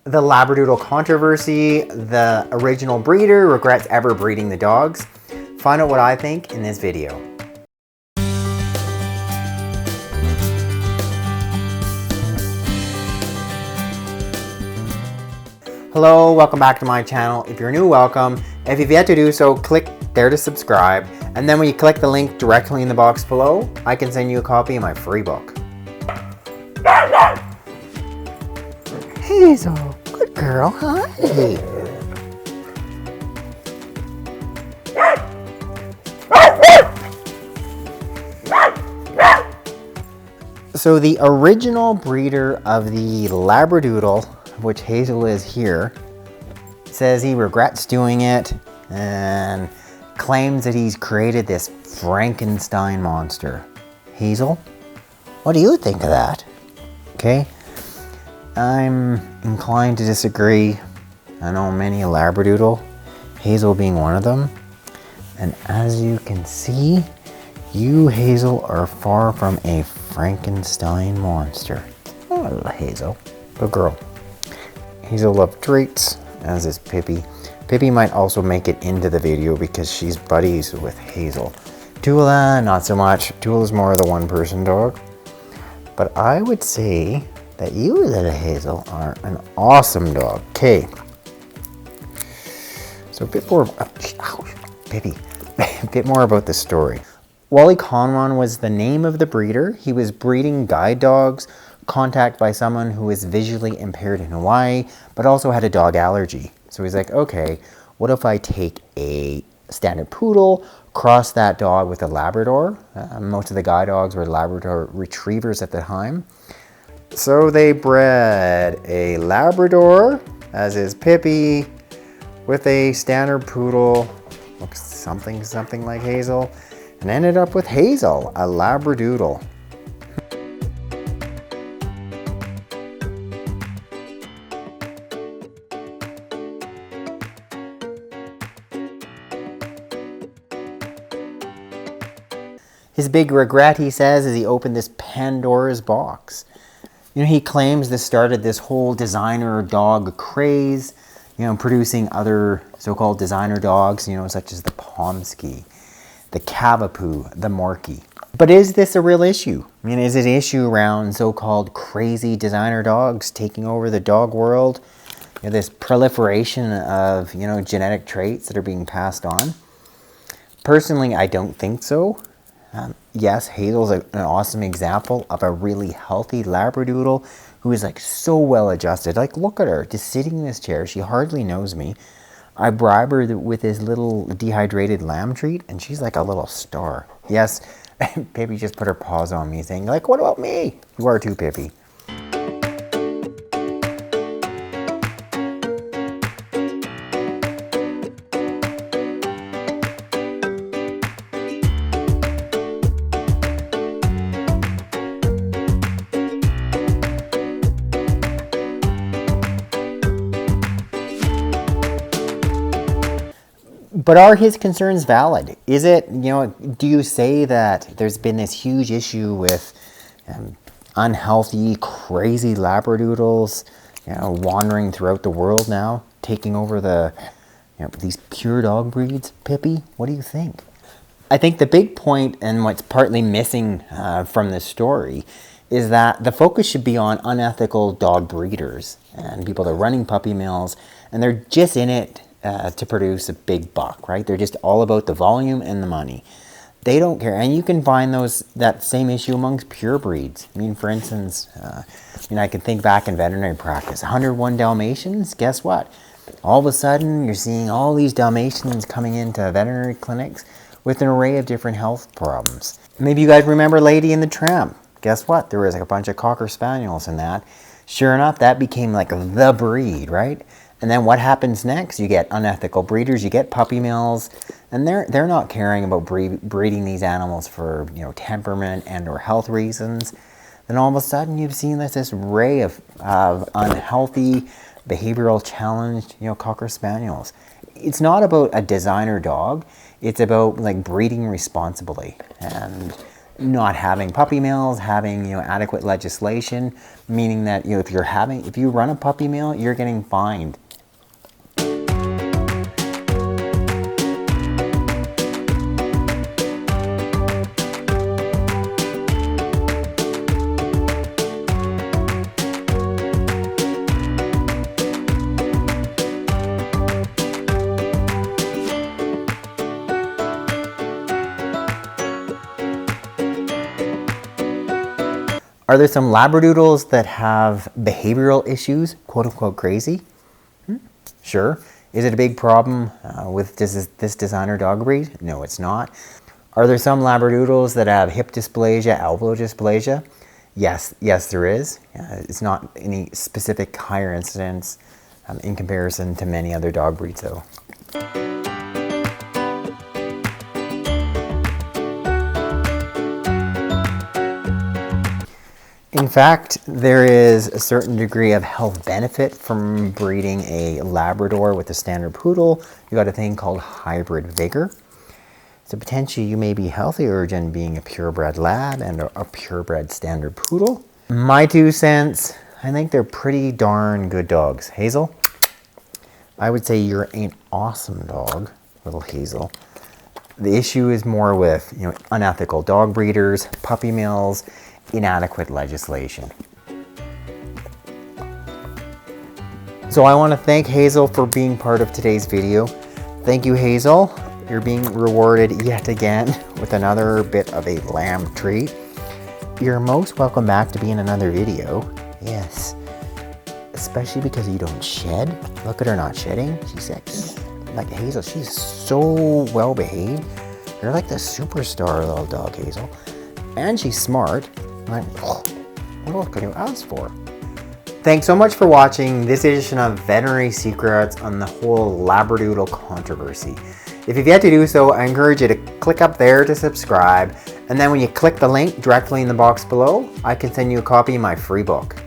the Labradoodle controversy, the original breeder regrets ever breeding the dogs. Find out what I think in this video. Hello, welcome back to my channel. If you're new, welcome. If you've yet to do so, click there to subscribe. And then when you click the link directly in the box below, I can send you a copy of my free book. Hazel, good girl, huh? So the original breeder of the Labradoodle, which Hazel is here, says he regrets doing it and claims that he's created this Frankenstein monster. Hazel, what do you think of that? Okay, I'm inclined to disagree. I know many a Labradoodle, Hazel being one of them. And as you can see, you, Hazel, are far from a Frankenstein monster. Oh, Hazel, good girl. Hazel loves treats, as is Pippi. Pippi might also make it into the video because she's buddies with Hazel. Tula, not so much. Tula's more of the one-person dog. But I would say that you, little Hazel, are an awesome dog. Okay. So a bit more, Pippi, a bit more about the story. Wally Kongron was the name of the breeder. He was breeding guide dogs, contacted by someone who was visually impaired in Hawaii, but also had a dog allergy. So he's like, okay, what if I take a standard poodle, cross that dog with a Labrador? Most of the guide dogs were Labrador retrievers at the time. So they bred a Labrador, as is Pippi, with a standard poodle, looks something like Hazel, and ended up with Hazel, a Labradoodle. His big regret, he says, is he opened this Pandora's box. You know, he claims this started this whole designer dog craze, you know, producing other so-called designer dogs, you know, such as the Pomsky, the Cavapoo, the Morkie. But is this a real issue? I mean, is it an issue around so-called crazy designer dogs taking over the dog world? You know, this proliferation of, you know, genetic traits that are being passed on? Personally, I don't think so. Yes, Hazel's an awesome example of a really healthy Labradoodle who is like so well adjusted. Like, look at her, just sitting in this chair. She hardly knows me. I bribe her with this little dehydrated lamb treat, and she's like a little star. Yes, Pippi just put her paws on me, saying, like, what about me? You are too, Pippi. But are his concerns valid? Is it, you know, do you say that there's been this huge issue with unhealthy, crazy Labradoodles, you know, wandering throughout the world now, taking over the, you know, these pure dog breeds? Pippi, what do you think? I think the big point, and what's partly missing from this story, is that the focus should be on unethical dog breeders and people that are running puppy mills, and they're just in it to produce a big buck, right? They're just all about the volume and the money. They don't care. And you can find that same issue amongst pure breeds. I mean, for instance, I can think back in veterinary practice, 101 Dalmatians, guess what? All of a sudden, you're seeing all these Dalmatians coming into veterinary clinics with an array of different health problems. Maybe you guys remember Lady and the Tramp. Guess what? There was like a bunch of Cocker Spaniels in that. Sure enough, that became like the breed, right? And then what happens next? You get unethical breeders, you get puppy mills, and they're not caring about breeding these animals for, you know, temperament and or health reasons. Then all of a sudden you've seen this array of unhealthy, behavioral challenged, you know, Cocker Spaniels. It's not about a designer dog. It's about like breeding responsibly. And not having puppy mills, having adequate legislation, meaning that if you run a puppy mill, you're getting fined. Are there some Labradoodles that have behavioral issues, quote unquote crazy? Sure. Is it a big problem with this designer dog breed? No, it's not. Are there some Labradoodles that have hip dysplasia, elbow dysplasia? Yes, there is. It's not any specific higher incidence in comparison to many other dog breeds though. In fact, there is a certain degree of health benefit from breeding a Labrador with a standard poodle. You got a thing called hybrid vigor. So potentially you may be healthier than being a purebred lab and a purebred standard poodle. My 2 cents, I think they're pretty darn good dogs. Hazel, I would say you're an awesome dog, little Hazel. The issue is more with unethical dog breeders, puppy mills, inadequate legislation. So I want to thank Hazel for being part of today's video. Thank you, Hazel. You're being rewarded yet again with another bit of a lamb treat. You're most welcome back to be in another video. Yes, especially because you don't shed. Look at her not shedding. She's like Hazel, she's so well behaved. You're like the superstar little dog, Hazel. And she's smart. Like, what else could you ask for? Thanks so much for watching this edition of Veterinary Secrets on the whole Labradoodle controversy. If you've yet to do so, I encourage you to click up there to subscribe. And then when you click the link directly in the box below, I can send you a copy of my free book.